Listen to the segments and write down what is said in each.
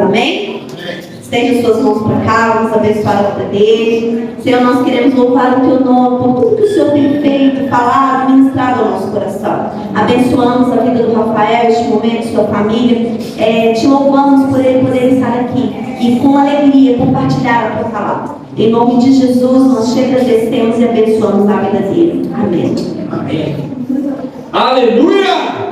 Amém? Estende suas mãos para cá, vamos abençoar a vida dele. Senhor, nós queremos louvar o teu nome por tudo que o Senhor tem feito, falado, ministrado ao nosso coração. Abençoamos a vida do Rafael, este momento, sua família. Te louvamos por ele poder estar aqui e com alegria compartilhar a tua palavra. Em nome de Jesus, nós te agradecemos e abençoamos a vida dele. Amém. Amém. Aleluia!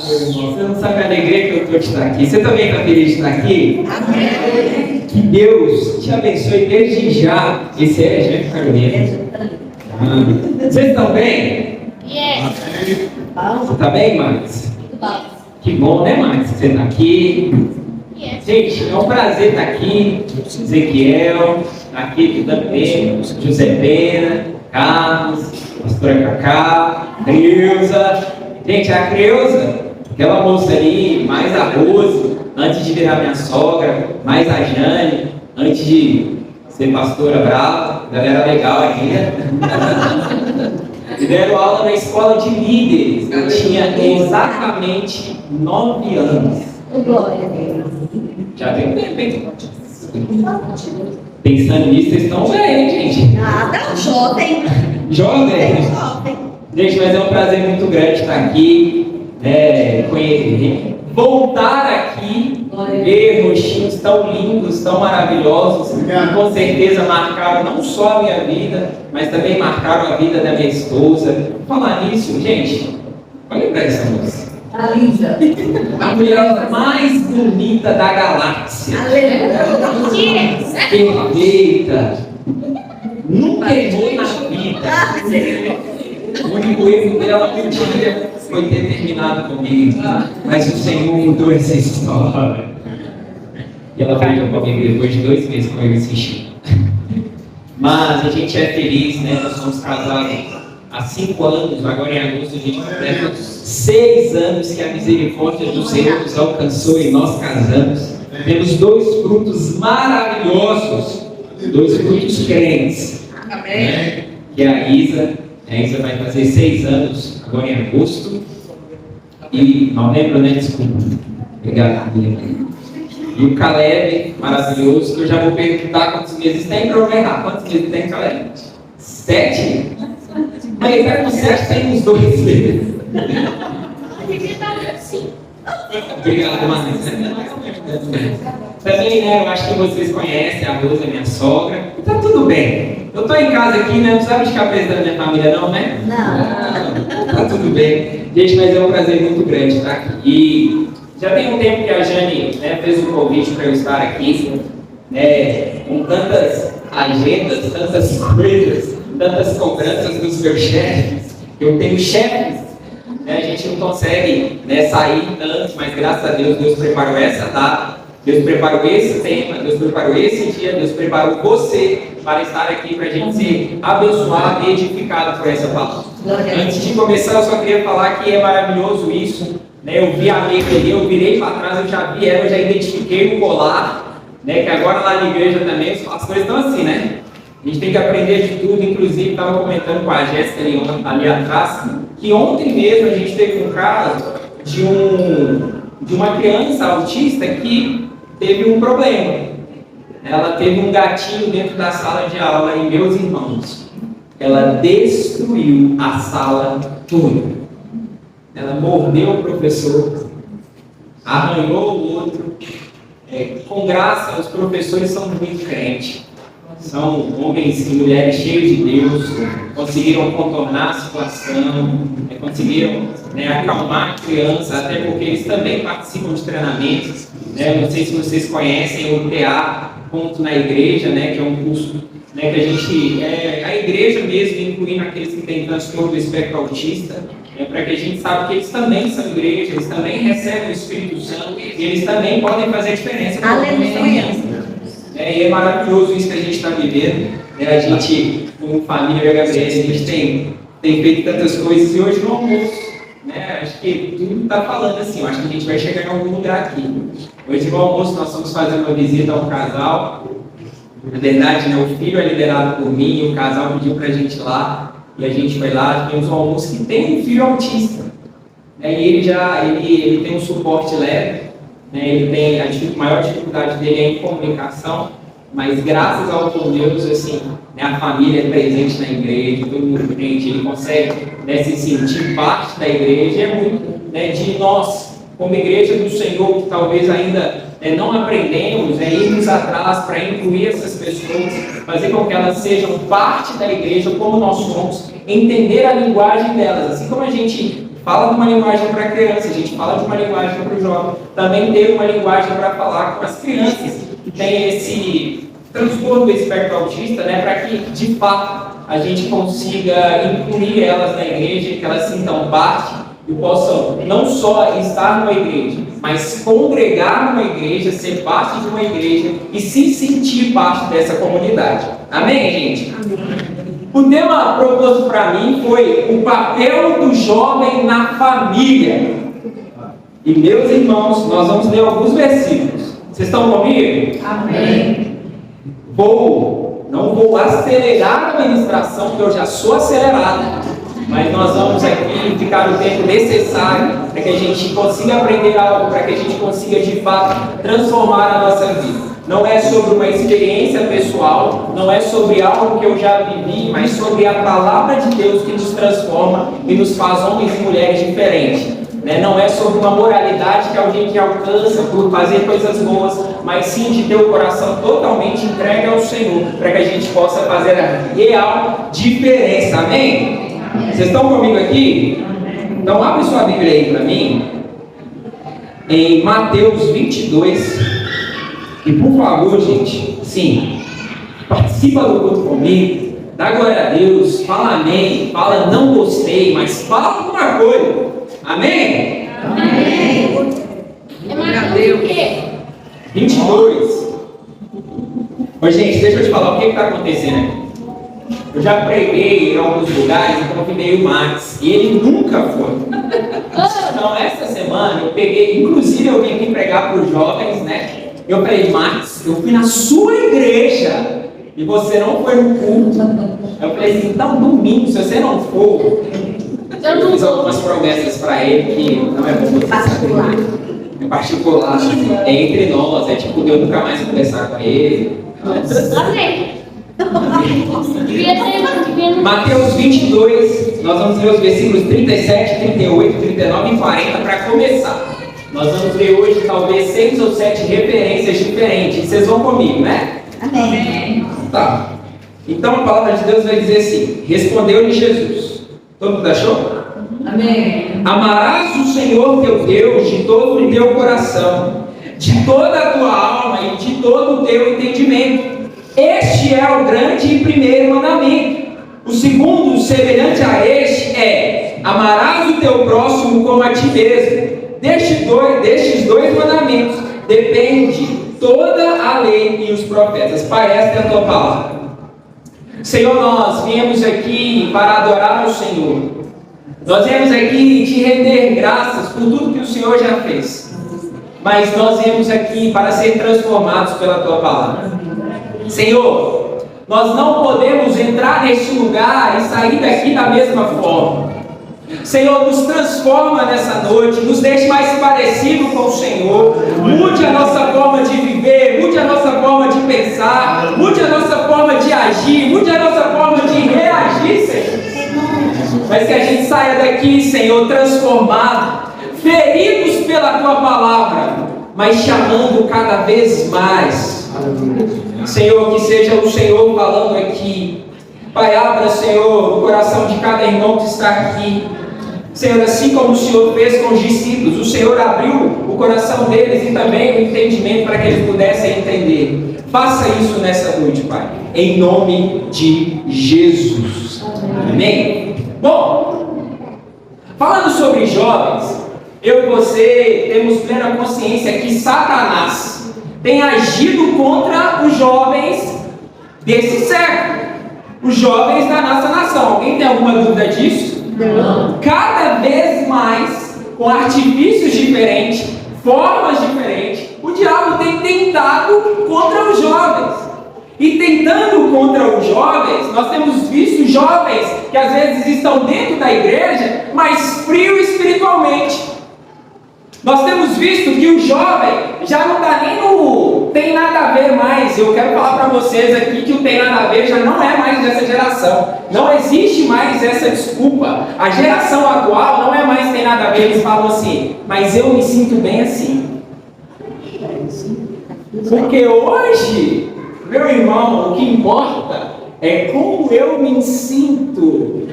Meu irmão, você não sabe a alegria que eu estou de estar aqui. Você também está feliz de estar aqui? Amém. Que Deus te abençoe desde já. Esse é Jeff Carolina. Vocês estão bem? Yes. Você está bem, Max? Que bom, né, Max? Você está aqui. Yes. Gente, é um prazer estar aqui. Ezequiel, aqui também, José Pena, Carlos, pastora Cacá, Creuza. Gente, a Creuza, aquela moça ali, mais a Rose, antes de virar minha sogra, mais a Jane, antes de ser pastora brava, galera legal aqui, né? E deram aula na escola de líderes. Eu tinha exatamente 9 anos. Glória a Deus. Já tem um tempo, hein? Pensando nisso, vocês estão bem, gente. Nada, jovem. Jovem. Jovem. Gente, mas é um prazer muito grande estar aqui, voltar aqui, ver rostinhos tão lindos, tão maravilhosos, que com certeza marcaram não só a minha vida, mas também marcaram a vida da minha esposa. Falar nisso, gente, olha para essa moça. A Lígia. A mulher mais bonita da galáxia. Perfeita. Nunca errou na vida. O único erro dela um dia foi ter terminado comigo, mas o Senhor mudou essa história. E ela veio comigo depois de 2 meses com eu insistir. Mas a gente é feliz, né? Nós somos casados há 5 anos, agora em agosto a gente completa 6 anos que a misericórdia do Senhor nos alcançou e nós casamos. Temos 2 frutos maravilhosos, 2 frutos crentes. Né? Que é a Isa. A Isa vai fazer 6 anos, agora em agosto. E não lembro, né? Desculpa. Obrigado, Guilherme. E o Caleb, maravilhoso, que eu já vou perguntar quantos meses tem para eu errar. Quantos meses tem, Caleb? 7? Mas ele vai com 7, tem uns 2 meses. Obrigado, Manu. Também, né, eu acho que vocês conhecem a Rosa, minha sogra. E tá tudo bem. Eu tô em casa aqui, né? Não sabe ficar apresentando minha família, não, né? Não. Tá tudo bem. Gente, mas é um prazer muito grande estar aqui. E já tem um tempo que a Jane, né, fez um convite para eu estar aqui, né, com tantas agendas, tantas coisas, tantas cobranças dos meus chefes. Eu tenho chefes. A gente não consegue, né, sair tanto, mas graças a Deus, Deus preparou essa data, Deus preparou esse tema, Deus preparou esse dia, Deus preparou você para estar aqui, para a gente ser abençoado e edificado por essa palavra. Antes de começar, eu só queria falar que é maravilhoso isso, né? Eu vi a amiga ali, eu virei para trás, eu já vi ela, eu já identifiquei o colar, né? Que agora lá na igreja também as coisas estão assim, né? A gente tem que aprender de tudo, inclusive estava comentando com a Jéssica ali atrás, que ontem mesmo a gente teve um caso de uma criança autista que teve um problema. Ela teve um gatinho dentro da sala de aula e meus irmãos, ela destruiu a sala toda. Ela mordeu o professor, arranhou o outro. Com graça, os professores são muito crentes. São homens e mulheres cheios de Deus, conseguiram contornar a situação, conseguiram, né, acalmar a criança, até porque eles também participam de treinamentos. Né? Não sei se vocês conhecem o TA Ponto na Igreja, né, que é um curso, né, que a gente, a igreja mesmo, incluindo aqueles que têm transtorno do espectro autista, para que a gente saiba que eles também são igreja, eles também recebem o Espírito Santo e eles também podem fazer diferença. Aleluia! E é maravilhoso isso que a gente está vivendo. A gente, como família, eu e a Gabriela, a gente tem feito tantas coisas. E hoje no almoço, né, acho que tudo está falando assim, eu acho que a gente vai chegar em algum lugar aqui. Hoje no almoço nós vamos fazer uma visita a um casal. Na verdade, né, o filho é liderado por mim e o casal pediu para a gente ir lá. E a gente foi lá, temos um almoço que tem um filho autista. E ele tem um suporte leve. né, ele tem a maior dificuldade dele é em comunicação, mas graças ao Deus, assim, né, a família é presente na igreja, todo mundo crente, ele consegue, né, se sentir parte da igreja. É muito, né, de nós, como igreja do Senhor, que talvez ainda não aprendemos, irmos atrás para incluir essas pessoas, fazer com que elas sejam parte da igreja, como nós somos, entender a linguagem delas, assim como a gente fala de uma linguagem para a criança, a gente fala de uma linguagem para o jovem, também ter uma linguagem para falar com as crianças que tem esse transtorno do espectro autista, né, para que de fato a gente consiga incluir elas na igreja, que elas sintam parte e possam não só estar numa igreja, mas congregar numa igreja, ser parte de uma igreja e se sentir parte dessa comunidade. Amém, gente? Amém. O tema proposto para mim foi o papel do jovem na família. E meus irmãos, nós vamos ler alguns versículos. Vocês estão comigo? Amém. Não vou acelerar a ministração, porque eu já sou acelerado. Mas nós vamos aqui ficar o tempo necessário para que a gente consiga aprender algo, para que a gente consiga de fato transformar a nossa vida. Não é sobre uma experiência pessoal, não é sobre algo que eu já vivi, mas sobre a palavra de Deus que nos transforma e nos faz homens e mulheres diferentes. Não é sobre uma moralidade que alguém alcança por fazer coisas boas, mas sim de ter o coração totalmente entregue ao Senhor, para que a gente possa fazer a real diferença. Amém? Vocês estão comigo aqui? Então abre sua Bíblia aí para mim, em Mateus 22. E por favor, gente, sim, participa do culto comigo, dá glória a Deus, fala amém, fala não gostei, mas fala alguma coisa. Amém? Amém. É Mateus o quê? 22. Ô, gente, deixa eu te falar o que está acontecendo aqui. Eu já preguei em alguns lugares e convidei o Max, e ele nunca foi. Então, essa semana eu peguei, inclusive eu vim aqui pregar para os jovens, né? Eu falei, Max, eu fui na sua igreja e você não foi no culto. Eu falei assim, então domingo, se você não for, eu fiz algumas promessas para ele que não é bom você particular. É particular, é entre nós, é tipo, eu nunca mais conversar com ele. Amém. Mateus 22, nós vamos ler os versículos 37, 38, 39 e 40 para começar. Nós vamos ver hoje talvez 6 ou 7 referências diferentes. Vocês vão comigo, né? Amém. Tá. Então a palavra de Deus vai dizer assim: respondeu-lhe Jesus. Todo mundo achou? Amém. Amarás o Senhor teu Deus de todo o teu coração, de toda a tua alma e de todo o teu entendimento. Este é o grande e primeiro mandamento. O segundo, semelhante a este, é: amarás o teu próximo como a ti mesmo. Destes dois mandamentos depende toda a lei e os profetas. Pai, esta é a tua palavra. Senhor, nós viemos aqui para adorar ao Senhor. Nós viemos aqui te render graças por tudo que o Senhor já fez. Mas nós viemos aqui para ser transformados pela tua palavra. Senhor, nós não podemos entrar neste lugar e sair daqui da mesma forma. Senhor, nos transforma nessa noite, nos deixe mais parecido com o Senhor, mude a nossa forma de viver, mude a nossa forma de pensar, mude a nossa forma de agir, mude a nossa forma de reagir, Senhor. Mas que a gente saia daqui, Senhor, transformado, feridos pela Tua Palavra, mas chamando cada vez mais. Senhor, que seja o Senhor falando aqui. Pai, abra, Senhor, o coração de cada irmão que está aqui. Senhor, assim como o Senhor fez com os discípulos, o Senhor abriu o coração deles e também o entendimento para que eles pudessem entender. Faça isso nessa noite, Pai, em nome de Jesus. Amém? Bom, falando sobre jovens, eu e você temos plena consciência que Satanás tem agido contra os jovens desse século, os jovens da nossa nação. Alguém tem alguma dúvida disso? Não. Cada vez mais, com artifícios diferentes, formas diferentes, o diabo tem tentado contra os jovens. E tentando contra os jovens, nós temos visto jovens que às vezes estão dentro da igreja, mas frios espiritualmente. Nós temos visto que o jovem já não está nem no tem nada a ver mais. Eu quero falar para vocês aqui que o tem nada a ver já não é mais dessa geração. Não existe mais essa desculpa. A geração atual não é mais tem nada a ver. Eles falam assim, mas eu me sinto bem assim. Porque hoje, meu irmão, o que importa é como eu me sinto.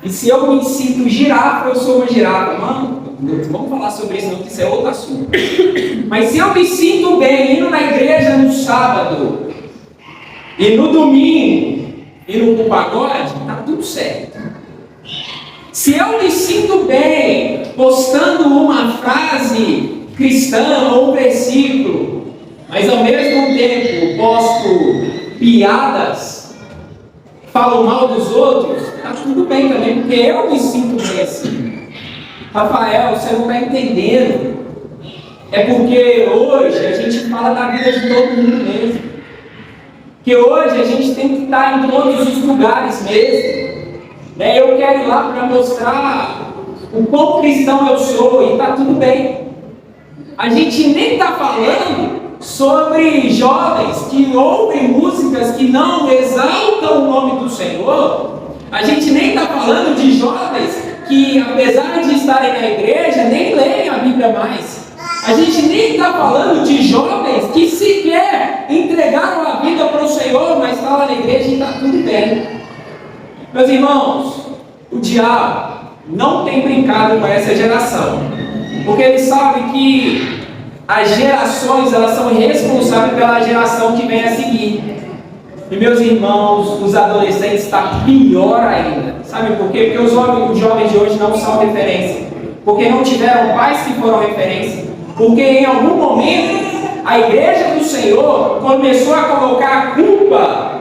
E se eu me sinto girafa, eu sou uma girafa. Mano, vamos falar sobre isso, não, que isso é outro assunto. Mas se eu me sinto bem indo na igreja no sábado, e no domingo, indo pro pagode, tá tudo certo. Se eu me sinto bem postando uma frase cristã ou um versículo, mas ao mesmo tempo posto piadas, falo mal dos outros, tá tudo bem também, porque eu me sinto bem assim. Rafael, você não está entendendo. É porque hoje a gente fala da vida de todo mundo mesmo. Que hoje a gente tem que estar em todos os lugares mesmo. Eu quero ir lá para mostrar o quão cristão eu sou e está tudo bem. A gente nem está falando sobre jovens que ouvem músicas que não exaltam o nome do Senhor. A gente nem está falando de jovens que, apesar de estarem na igreja, nem leem a Bíblia mais. A gente nem está falando de jovens que sequer entregaram a vida para o Senhor, mas estão lá na igreja e está tudo bem. Meus irmãos, o diabo não tem brincado com essa geração, porque ele sabe que as gerações elas são responsáveis pela geração que vem a seguir. E meus irmãos, os adolescentes estão pior ainda. Sabe por quê? Porque os jovens de hoje não são referência. Porque não tiveram pais que foram referência. Porque em algum momento a igreja do Senhor começou a colocar a culpa.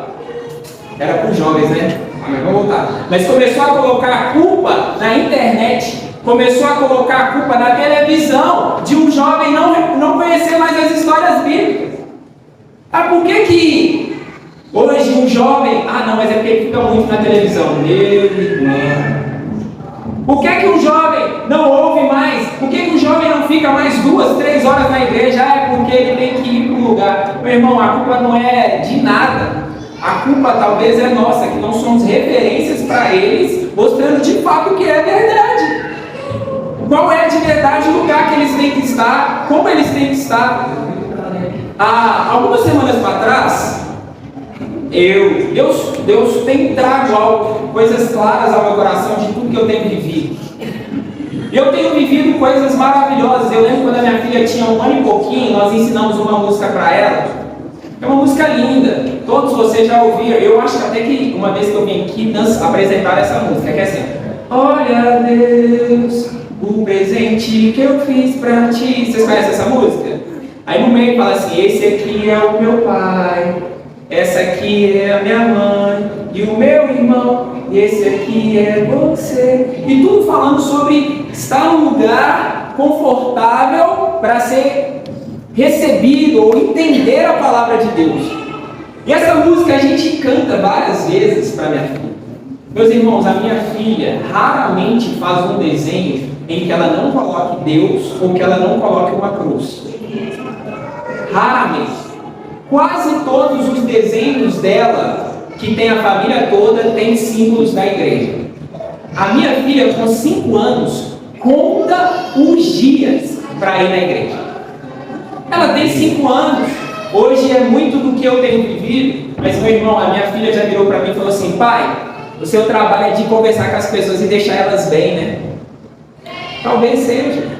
Era para os jovens, né? Mas vamos voltar. Mas começou a colocar a culpa na internet. Começou a colocar a culpa na televisão de um jovem não conhecer mais as histórias bíblicas. Ah, por que hoje um jovem... Ah, não, mas é porque ele fica muito na televisão. Meu irmão. Por que um jovem não ouve mais? Por que um jovem não fica mais 2, 3 horas na igreja? Ah, é porque ele tem que ir para um lugar. Meu irmão, a culpa não é de nada. A culpa talvez é nossa, que não somos referências para eles, mostrando de fato o que é verdade. Qual é de verdade o lugar que eles têm que estar? Como eles têm que estar? Há algumas semanas para trás, Deus tem trago coisas claras ao meu coração de tudo que eu tenho vivido. Eu tenho vivido coisas maravilhosas. Eu lembro quando a minha filha tinha 1 ano e pouquinho, nós ensinamos uma música para ela. É uma música linda. Todos vocês já ouviram. Eu acho até que uma vez que eu vim aqui apresentar essa música, que é assim: olha, Deus, o presente que eu fiz para ti. Vocês conhecem essa música? Aí no meio fala assim: esse aqui é o meu pai, essa aqui é a minha mãe e o meu irmão, e esse aqui é você. E tudo falando sobre estar num lugar confortável para ser recebido ou entender a palavra de Deus. E essa música a gente canta várias vezes para minha filha. Meus irmãos, a minha filha raramente faz um desenho em que ela não coloque Deus ou que ela não coloque uma cruz. Raramente. Quase todos os desenhos dela, que tem a família toda, tem símbolos da igreja. A minha filha, com 5 anos, conta os dias para ir na igreja. Ela tem 5 anos. Hoje é muito do que eu tenho vivido. Mas, meu irmão, a minha filha já virou para mim e falou assim: pai, o seu trabalho é de conversar com as pessoas e deixar elas bem, né? Talvez seja.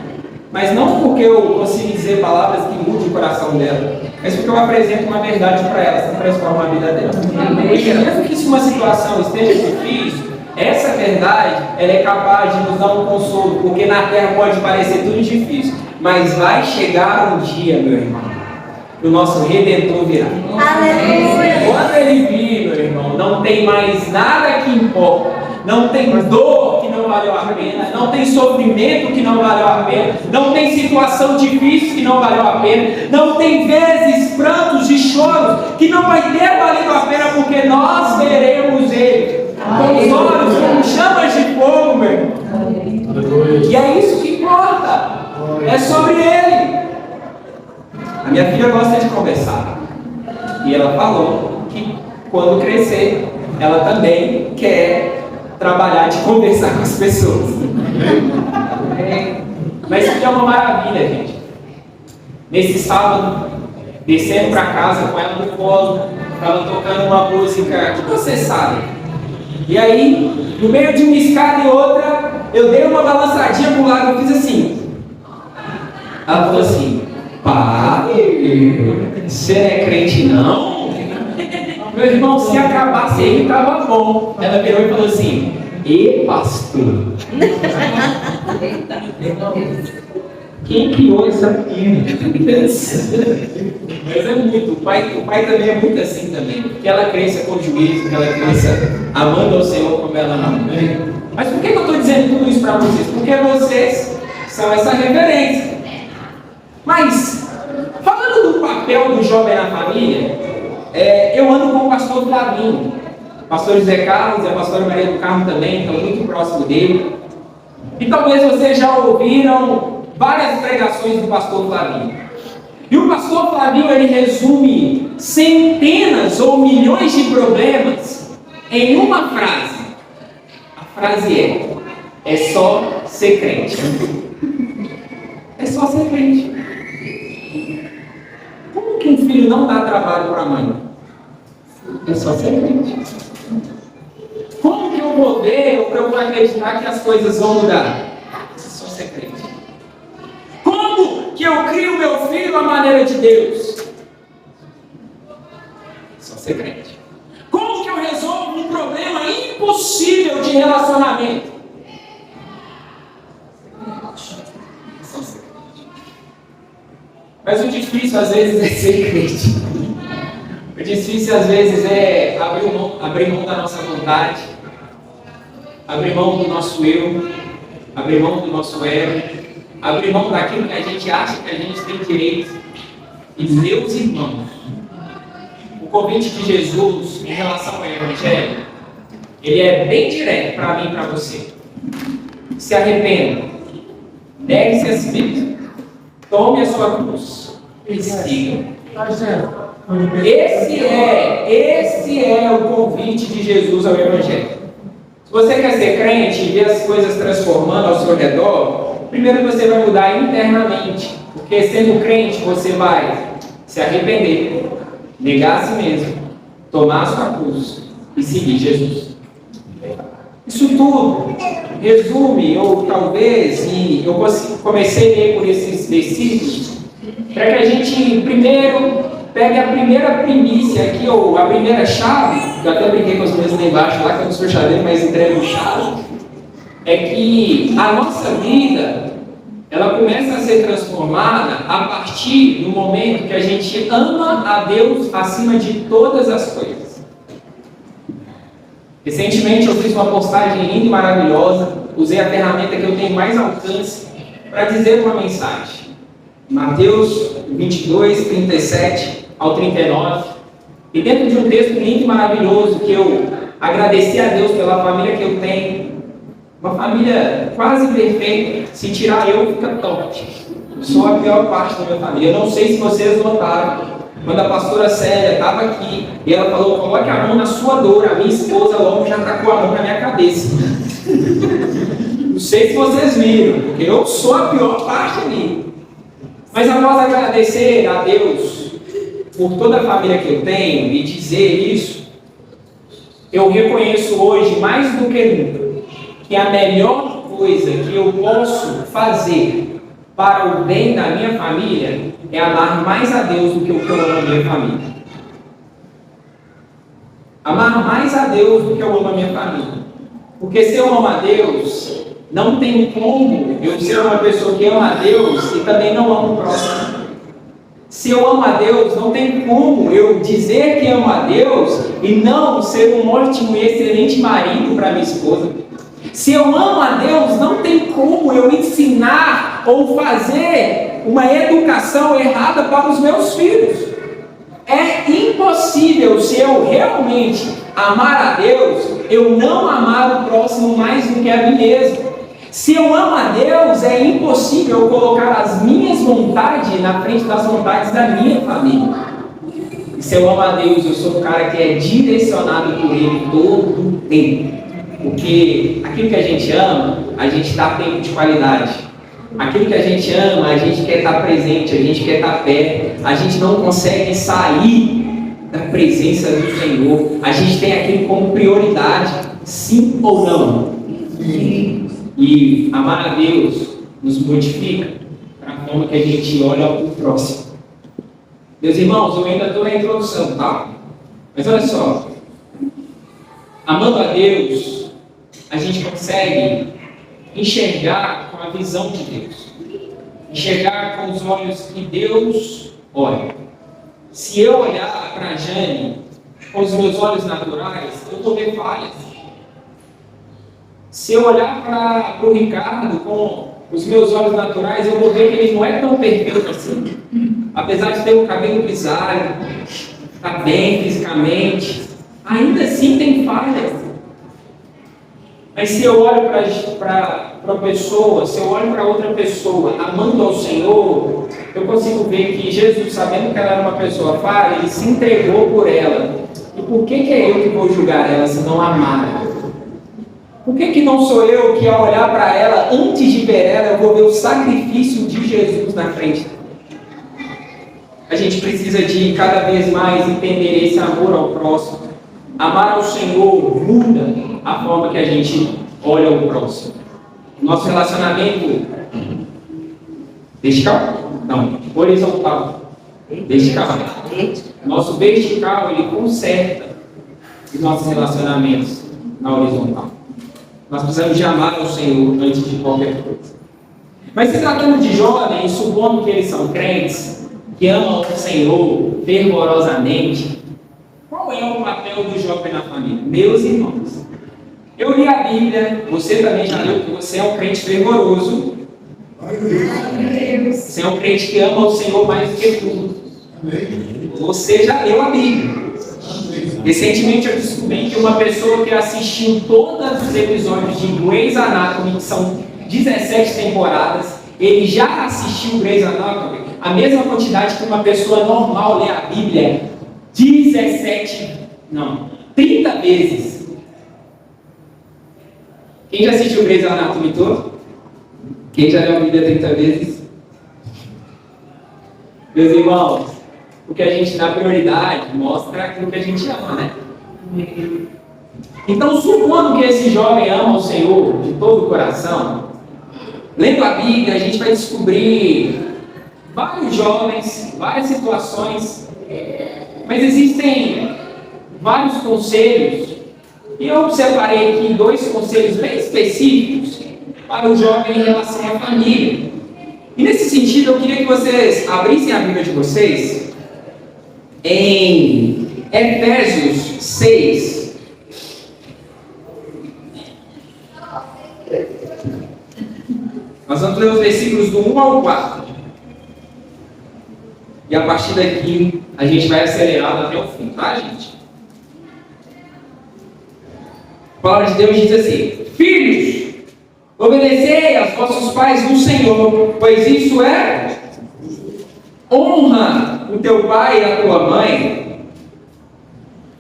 Mas não porque eu consigo dizer palavras que mudem o coração dela, mas porque eu apresento uma verdade para ela, que transforma a vida dela. Porque mesmo que se uma situação esteja difícil, essa verdade ela é capaz de nos dar um consolo, porque na terra pode parecer tudo difícil, mas vai chegar um dia, meu irmão, que o nosso Redentor virá. Aleluia! Quando ele vir, meu irmão, não tem mais nada que importa. Não tem dor que não valeu a pena, não tem sofrimento que não valeu a pena, não tem situação difícil que não valeu a pena, não tem vezes, prantos e choros que não vai ter valido a pena, porque nós veremos Ele com os olhos como chamas de fogo, meu irmão. E é isso que importa. É sobre A minha filha gosta de conversar. E ela falou que quando crescer, ela também quer trabalhar de conversar com as pessoas. Mas isso é uma maravilha, gente. Nesse sábado, descendo para casa com ela no colo, estava tocando uma música que você sabe. E aí, no meio de uma escada e outra, eu dei uma balançadinha pro lado, eu fiz assim. Ela falou assim: pai, você não é crente não? Meu irmão, se acabasse aí, tava bom. Ela virou e falou assim: e pastor? Quem criou essa menina? Mas é muito, o pai também é muito assim também. Que ela cresça com juízo, que ela cresça amando ao Senhor como ela ama. Mas por que eu estou dizendo tudo isso para vocês? Porque vocês são essa referência. Mas, falando do papel do jovem na família, eu ando com o pastor Flavinho. O pastor José Carlos e a pastora Maria do Carmo também estão muito próximo dele. E talvez vocês já ouviram várias pregações do pastor Flavinho. E o pastor Flavinho, ele resume centenas ou milhões de problemas em uma frase. A frase é só ser crente. É só ser crente. Como que um filho não dá trabalho para a mãe? É só ser crente. Como que eu vou ver ou que eu vou acreditar que as coisas vão mudar? É só ser crente. Como que eu crio meu filho à maneira de Deus? Só ser crente. Como que eu resolvo um problema impossível de relacionamento? Só ser crente. Mas o difícil às vezes é ser crente. O difícil às vezes é abrir mão da nossa vontade, abrir mão do nosso eu, abrir mão do nosso ego, abrir mão daquilo que a gente acha que a gente tem direito. E meus irmãos, o convite de Jesus em relação ao Evangelho, ele é bem direto para mim e para você. Se arrependa, negue-se a si mesmo, tome a sua cruz e siga. Esse é o convite de Jesus ao Evangelho. Se você quer ser crente e ver as coisas transformando ao seu redor, primeiro você vai mudar internamente. Porque sendo crente, você vai se arrepender, negar a si mesmo, tomar a sua cruz e seguir Jesus. Isso tudo resume, ou talvez, e eu comecei a ler por esses versículos, para que a gente primeiro pegue a primeira primícia aqui, ou a primeira chave, eu até brinquei com os meus lá embaixo, lá que eu não sou chaveiro, mas entrego chave, é que a nossa vida, ela começa a ser transformada a partir do momento que a gente ama a Deus acima de todas as coisas. Recentemente eu fiz uma postagem linda e maravilhosa, usei a ferramenta que eu tenho mais alcance para dizer uma mensagem. Mateus 22, 37 ao 39. E dentro de um texto lindo e maravilhoso que eu agradeci a Deus pela família que eu tenho, uma família quase perfeita, se tirar eu fica top. Sou a pior parte da minha família. Eu não sei se vocês notaram, quando a pastora Célia estava aqui e ela falou: coloque a mão na sua dor, a minha esposa logo já tacou a mão na minha cabeça. Não sei se vocês viram, porque eu sou a pior parte ali. Mas após agradecer a Deus por toda a família que eu tenho e dizer isso, eu reconheço hoje, mais do que nunca, que a melhor coisa que eu posso fazer para o bem da minha família é amar mais a Deus do que o que eu amo a minha família. Amar mais a Deus do que eu amo a minha família. Porque se eu amo a Deus, não tem como eu ser uma pessoa que ama a Deus e também não amo o próximo. Se eu amo a Deus, não tem como eu dizer que amo a Deus e não ser um ótimo e excelente marido para minha esposa. Se eu amo a Deus, não tem como eu ensinar ou fazer uma educação errada para os meus filhos. É impossível, se eu realmente amar a Deus, eu não amar o próximo mais do que a mim mesmo. Se eu amo a Deus, é impossível eu colocar as minhas vontades na frente das vontades da minha família. E se eu amo a Deus, eu sou um cara que é direcionado por Ele todo o tempo. Porque aquilo que a gente ama, a gente dá tempo de qualidade. Aquilo que a gente ama, a gente quer estar presente, a gente quer estar perto. A gente não consegue sair da presença do Senhor. A gente tem aquilo como prioridade, sim ou não? Sim. E amar a Deus nos modifica para a forma que a gente olha para o próximo. Meus irmãos, eu ainda estou na introdução, tá? Mas olha só. Amando a Deus, a gente consegue enxergar com a visão de Deus. Enxergar com os olhos que Deus olha. Se eu olhar para a Jane com os meus olhos naturais, eu vou ver falhas. Se eu olhar para o Ricardo com os meus olhos naturais, eu vou ver que ele não é tão perfeito assim. Apesar de ter um cabelo grisalho, está bem fisicamente, ainda assim tem falhas. Mas se eu olho para a pessoa, se eu olho para outra pessoa amando ao Senhor, eu consigo ver que Jesus, sabendo que ela era uma pessoa falha, ele se entregou por ela. E por que é eu que vou julgar ela se não amar ela? Por que não sou eu que, ao olhar para ela, antes de ver ela, eu vou ver o sacrifício de Jesus na frente dela? A gente precisa de cada vez mais entender esse amor ao próximo. Amar ao Senhor muda a forma que a gente olha o próximo. Nosso relacionamento vertical? Não, horizontal. Vertical. Nosso vertical, ele conserta os nossos relacionamentos na horizontal. Nós precisamos de amar ao Senhor antes de qualquer coisa. Mas se tratando de jovens, supondo que eles são crentes, que amam o Senhor fervorosamente, qual é o papel do jovem na família? Meus irmãos, eu li a Bíblia, você também já leu que você é um crente fervoroso. Você é um crente que ama o Senhor mais do que tudo. Você já leu a Bíblia. Recentemente eu descobri que uma pessoa que assistiu todos os episódios de Grey's Anatomy, que são 17 temporadas, ele já assistiu Grey's Anatomy a mesma quantidade que uma pessoa normal lê a Bíblia 30 vezes. Quem já assistiu Grey's Anatomy todo? Quem já leu a Bíblia 30 vezes? Meus irmãos, o que a gente dá prioridade mostra aquilo que a gente ama, né? Então, supondo que esse jovem ama o Senhor de todo o coração, lendo a Bíblia, a gente vai descobrir vários jovens, várias situações, mas existem vários conselhos, e eu separei aqui 2 conselhos bem específicos para o jovem em relação à família. E nesse sentido, eu queria que vocês abrissem a Bíblia de vocês em Efésios 6. Nós vamos ler os versículos do 1 ao 4. E a partir daqui, a gente vai acelerado até o fim, tá, gente? A palavra de Deus diz assim: filhos, obedecei aos vossos pais no Senhor, pois isso é honra o teu pai e a tua mãe,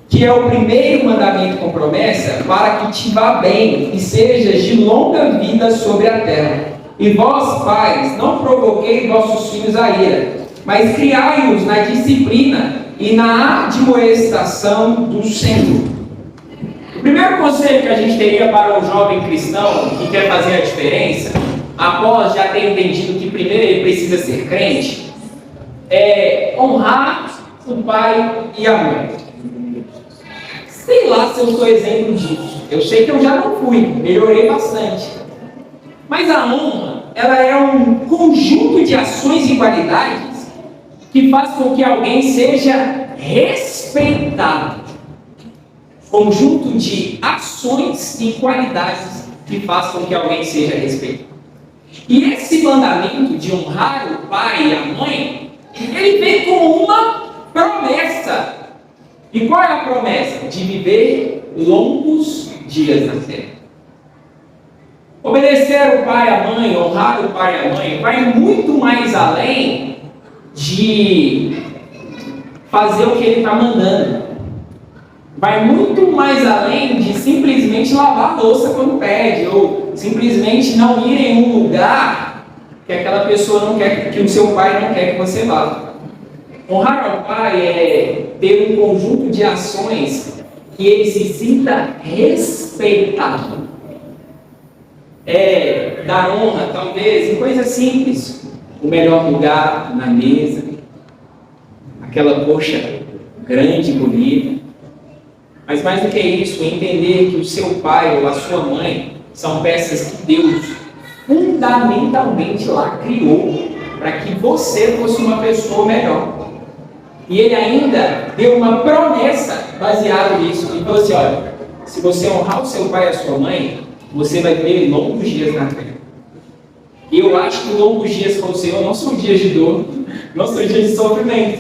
que é o primeiro mandamento com promessa, para que te vá bem e sejas de longa vida sobre a terra. E vós, pais, não provoquei vossos filhos a ira, mas criai-os na disciplina e na admoestação do Senhor. O primeiro conselho que a gente teria para um jovem cristão que quer fazer a diferença, após já ter entendido que primeiro ele precisa ser crente, é honrar o pai e a mãe. Sei lá se eu sou exemplo disso. Eu sei que eu já não fui, melhorei bastante. Mas a honra, ela é um conjunto de ações e qualidades que faz com que alguém seja respeitado. Conjunto de ações e qualidades que faz com que alguém seja respeitado. E esse mandamento de honrar o pai e a mãe, ele vem como uma promessa. E qual é a promessa? De viver longos dias na terra. Obedecer o pai e a mãe, honrar o pai e a mãe, vai muito mais além de fazer o que ele está mandando. Vai muito mais além de simplesmente lavar a louça quando pede, ou simplesmente não ir em um lugar que aquela pessoa não quer, que o seu pai não quer que você vá. Honrar ao pai é ter um conjunto de ações que ele se sinta respeitado. É dar honra, talvez, em coisas simples. O melhor lugar na mesa, aquela coxa grande e bonita. Mas mais do que isso, entender que o seu pai ou a sua mãe são peças que Deus fundamentalmente lá criou para que você fosse uma pessoa melhor. E Ele ainda deu uma promessa baseada nisso. Ele falou assim, olha, se você honrar o seu pai e a sua mãe, você vai ter longos dias na terra. E eu acho que longos dias com o Senhor não são dias de dor, não são dias de sofrimento.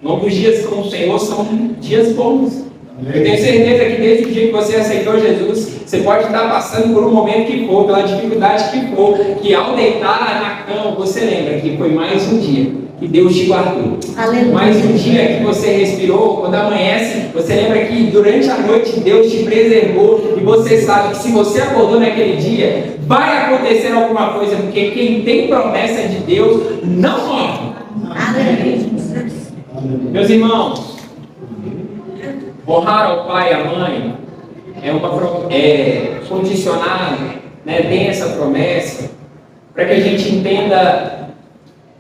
Longos dias com o Senhor são dias bons. Eu tenho certeza que desde o dia que você aceitou Jesus, você pode estar passando por um momento que for, pela dificuldade que for, que ao deitar na cama, você lembra que foi mais um dia que Deus te guardou. Aleluia. Mais um dia que você respirou, quando amanhece, você lembra que durante a noite Deus te preservou, e você sabe que se você acordou naquele dia, vai acontecer alguma coisa, porque quem tem promessa de Deus não morre. Aleluia. Meus irmãos, honrar ao pai e à mãe é condicionado, né, tem essa promessa, para que a gente entenda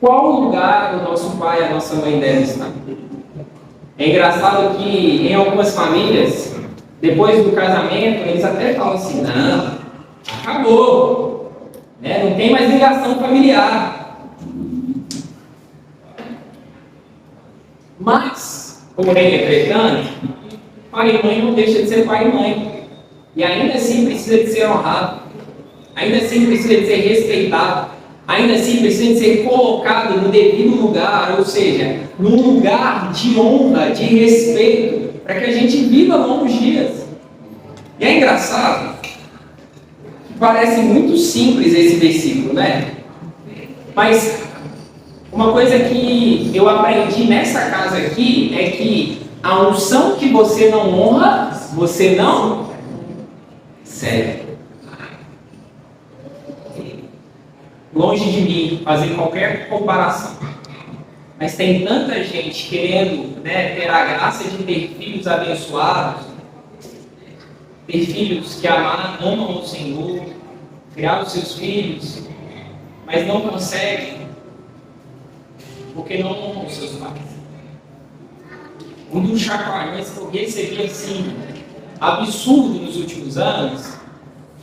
qual lugar o nosso pai e a nossa mãe devem estar. É engraçado que em algumas famílias, depois do casamento, eles até falam assim, não, acabou, né, não tem mais ligação familiar. Mas, porém, entretanto, pai e mãe não deixa de ser pai e mãe. E ainda assim precisa de ser honrado. Ainda assim precisa de ser respeitado. Ainda assim precisa de ser colocado no devido lugar, ou seja, num lugar de honra, de respeito, para que a gente viva longos dias. E é engraçado, parece muito simples esse versículo, né? Mas uma coisa que eu aprendi nessa casa aqui é que a unção que você não honra, você não serve. Longe de mim fazer qualquer comparação. Mas tem tanta gente querendo, né, ter a graça de ter filhos abençoados, ter filhos que amam o Senhor, criar os seus filhos, mas não conseguem, porque não honram os seus pais. Um dos chacoalhões que eu recebi assim, absurdo nos últimos anos,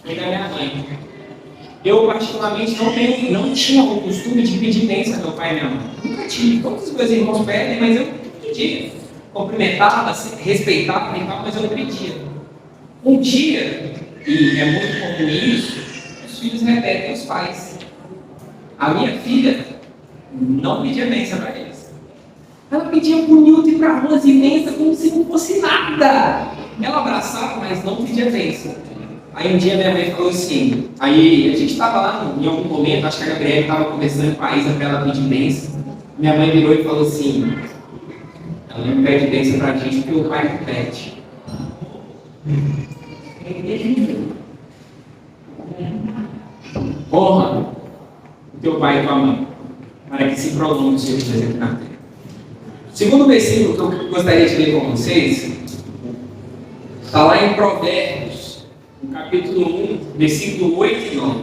foi da minha mãe. Eu, particularmente, não tinha o costume de pedir bênção ao meu pai e minha mãe. Nunca tive. Todos os meus irmãos pedem, mas eu pedia. Cumprimentava, respeitava e tal, mas eu não pedia. Um dia, e é muito comum isso, os filhos repetem os pais. A minha filha não pedia bênção para eles. Ela pedia para o Nilton e para a Rose bênção como se não fosse nada. Ela abraçava, mas não pedia bênção. Aí um dia minha mãe falou assim, aí a gente estava lá em algum momento, acho que a Gabriela estava conversando com a Isa para ela pedir bênção. Minha mãe virou e falou assim, ela não pede bênção para a gente porque o pai não pede. Honra o teu pai e tua mãe, para que se prolongue o seu desejo na terra. O segundo versículo que eu gostaria de ler com vocês está lá em Provérbios, no capítulo 1, versículo 8 e 9.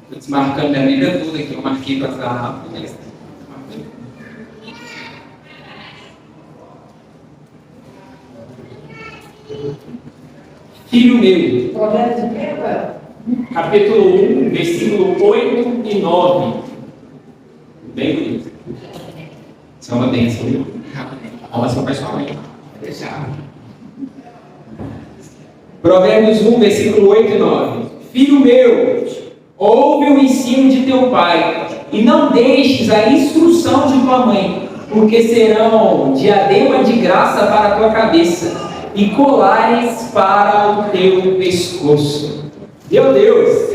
Estou desmarcando minha Bíblia toda aqui, eu marquei para ficar rápido, mas... Filho meu, capítulo 1, versículo 8 e 9. Bem bonito. Isso é uma bênção, viu? Olha só para sua mãe. Provérbios 1, versículo 8 e 9. Filho meu, ouve o ensino de teu pai, e não deixes a instrução de tua mãe. porque serão diadema de graça para a tua cabeça e colares para o teu pescoço. Meu Deus!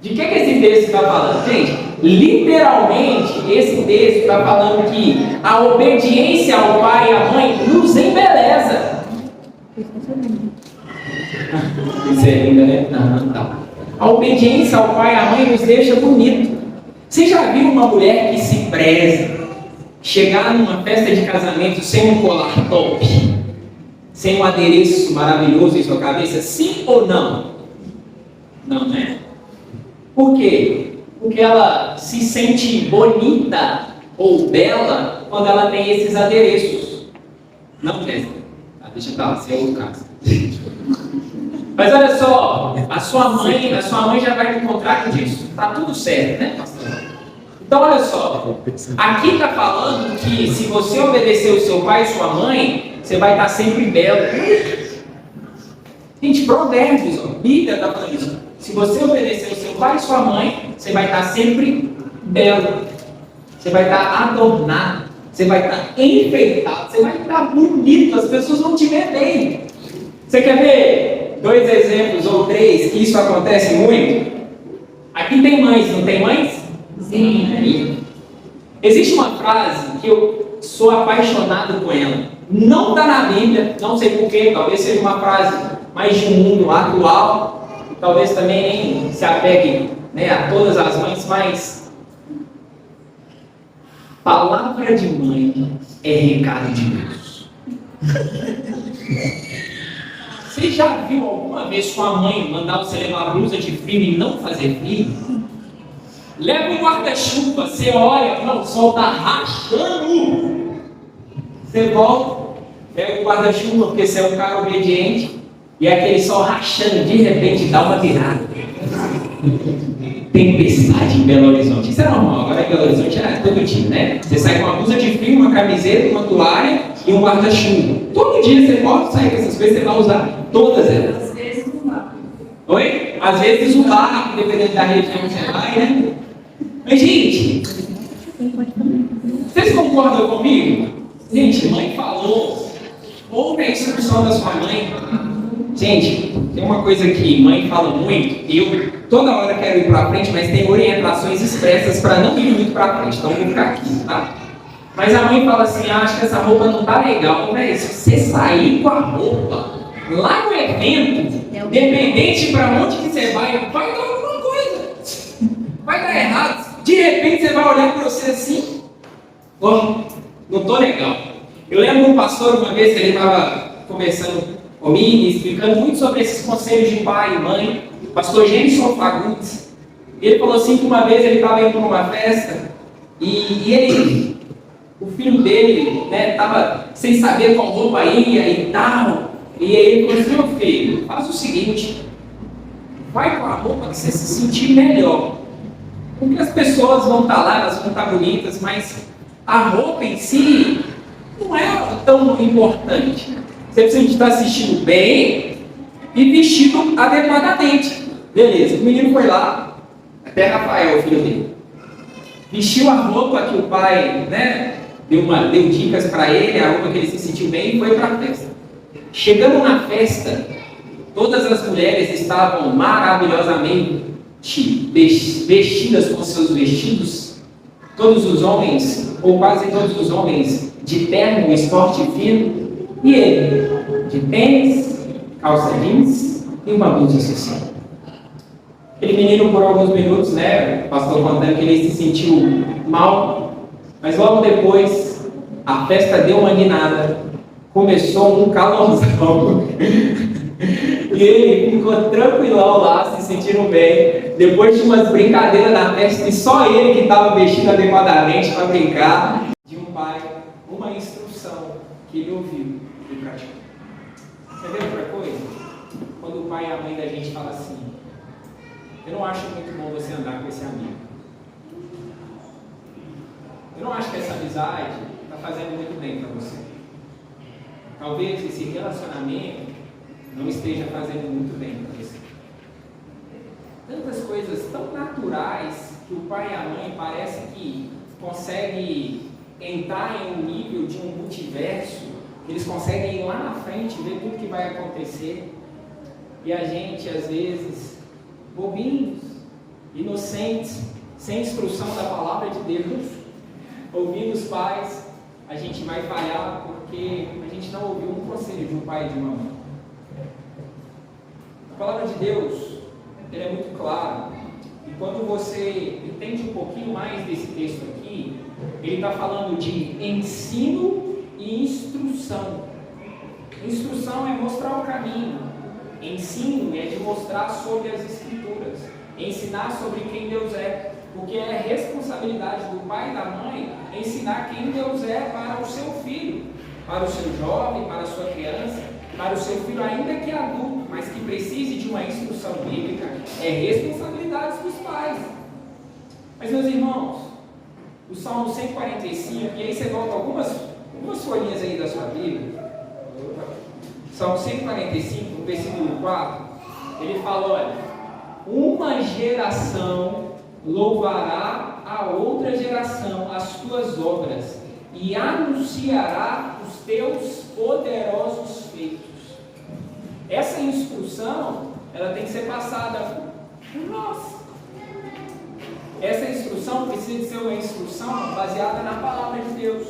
De que esse texto está falando? Gente, literalmente, esse texto está falando que a obediência ao pai e à mãe nos embeleza. Isso é linda, né? Não, tá. A obediência ao pai e à mãe nos deixa bonito. Você já viu uma mulher que se preza chegar numa festa de casamento sem um colar top, sem um adereço maravilhoso em sua cabeça? Sim ou não? Não, né? Por quê? Porque ela se sente bonita ou bela quando ela tem esses adereços. Não, Jéssica. Deixa eu falar, esse é outro caso. Mas olha só, a sua mãe já vai encontrar com isso. Tá tudo certo, né, pastor? Então olha só, aqui está falando que se você obedecer o seu pai e sua mãe, você vai estar sempre belo. Gente, Provérbios, a Bíblia está falando isso. Se você obedecer o seu pai e sua mãe, você vai estar sempre belo. Você vai estar adornado. Você vai estar enfeitado. Você vai estar bonito. As pessoas vão te ver bem. Você quer ver 2 exemplos ou 3 que isso acontece muito? Aqui tem mães, não tem mães? Sim. Existe uma frase que eu sou apaixonado com ela. Não está na Bíblia, não sei porquê, talvez seja uma frase mais de um mundo atual, e talvez também nem se apegue, né, a todas as mães, mas palavra de mãe é recado de Deus. Você já viu alguma vez sua mãe mandar você levar blusa de frio e não fazer frio? Leva um guarda-chuva, você olha, não, o sol está rachando. Você volta, pega o guarda-chuva, porque você é um cara obediente, e aquele sol rachando, de repente dá uma virada. Tempestade em Belo Horizonte. Isso é normal, agora em Belo Horizonte é todo dia, né? Você sai com uma blusa de frio, uma camiseta, uma toalha e um guarda-chuva. Todo dia você pode sair com essas coisas, você vai usar todas elas. Às vezes não dá. Oi? Às vezes o barco, dependendo da região que você vai, né? Mas, gente, vocês concordam comigo? Gente, mãe falou, ouve a instrução da sua mãe. Gente, tem uma coisa que mãe fala muito, e eu toda hora quero ir para frente, mas tem orientações expressas para não ir muito para frente, então eu vou ficar aqui, tá? Mas a mãe fala assim, acho que essa roupa não tá legal. Velho, se você sair com a roupa lá no evento, dependente para onde que você vai dar alguma coisa. Vai dar errado. De repente você vai olhar para você assim, ó, não tô legal. Eu lembro um pastor uma vez que ele estava conversando comigo, explicando muito sobre esses conselhos de pai e mãe, o pastor Jenson Fagundes. Ele falou assim que uma vez ele estava indo para uma festa e o filho dele estava sem saber qual roupa ia e tal. E aí ele falou assim, meu filho, faz o seguinte, vai com a roupa que você se sentir melhor. Porque as pessoas vão estar lá, elas vão estar bonitas, mas a roupa em si não é tão importante. Você precisa estar assistindo bem e vestido adequadamente. Beleza, o menino foi lá, até Rafael, o filho dele. Vestiu a roupa que o pai, deu dicas para ele, a roupa que ele se sentiu bem, e foi para a festa. Chegando na festa, todas as mulheres estavam maravilhosamente vestidas com seus vestidos. Todos os homens, ou quase todos os homens, de terno, esporte fino. E ele, de tênis, calça jeans e uma blusa social. Aquele menino, por alguns minutos, o pastor contando que ele se sentiu mal, mas logo depois a festa deu uma guinada, começou um calorzão e ele ficou tranquilão lá, se sentindo bem, depois de umas brincadeiras na festa, e só ele que estava vestido adequadamente para brincar, de um pai, uma instrução que ele ouviu e praticou. Quer ver outra coisa? Quando o pai e a mãe da gente falam assim, eu não acho muito bom você andar com esse amigo. Eu não acho que essa amizade está fazendo muito bem para você. Talvez esse relacionamento não esteja fazendo muito bem para você. Tantas coisas tão naturais que o pai e a mãe parece que consegue entrar em um nível de um multiverso, eles conseguem ir lá na frente, ver tudo que vai acontecer. E a gente, às vezes, bobinhos, inocentes, sem instrução da palavra de Deus, ouvindo os pais, a gente vai falhar porque a gente não ouviu um conselho de um pai e de uma mãe. A palavra de Deus, ele é muito clara. E quando você entende um pouquinho mais desse texto aqui, ele está falando de ensino e instrução. Instrução é mostrar o caminho. Ensino é de mostrar sobre as Escrituras. Ensinar sobre quem Deus é. Porque é responsabilidade do pai e da mãe ensinar quem Deus é para o seu filho, para o seu jovem, para a sua criança, para o seu filho ainda que adulto, mas que precise de uma instrução bíblica, é responsabilidade dos pais. Mas, meus irmãos, o Salmo 145, e aí você volta algumas folhinhas aí da sua Bíblia. Salmo 145, no versículo 4, ele fala, olha, uma geração louvará a outra geração as tuas obras e anunciará os teus poderosos feitos. Essa instrução, ela tem que ser passada por nós. Essa instrução precisa de ser uma instrução baseada na palavra de Deus.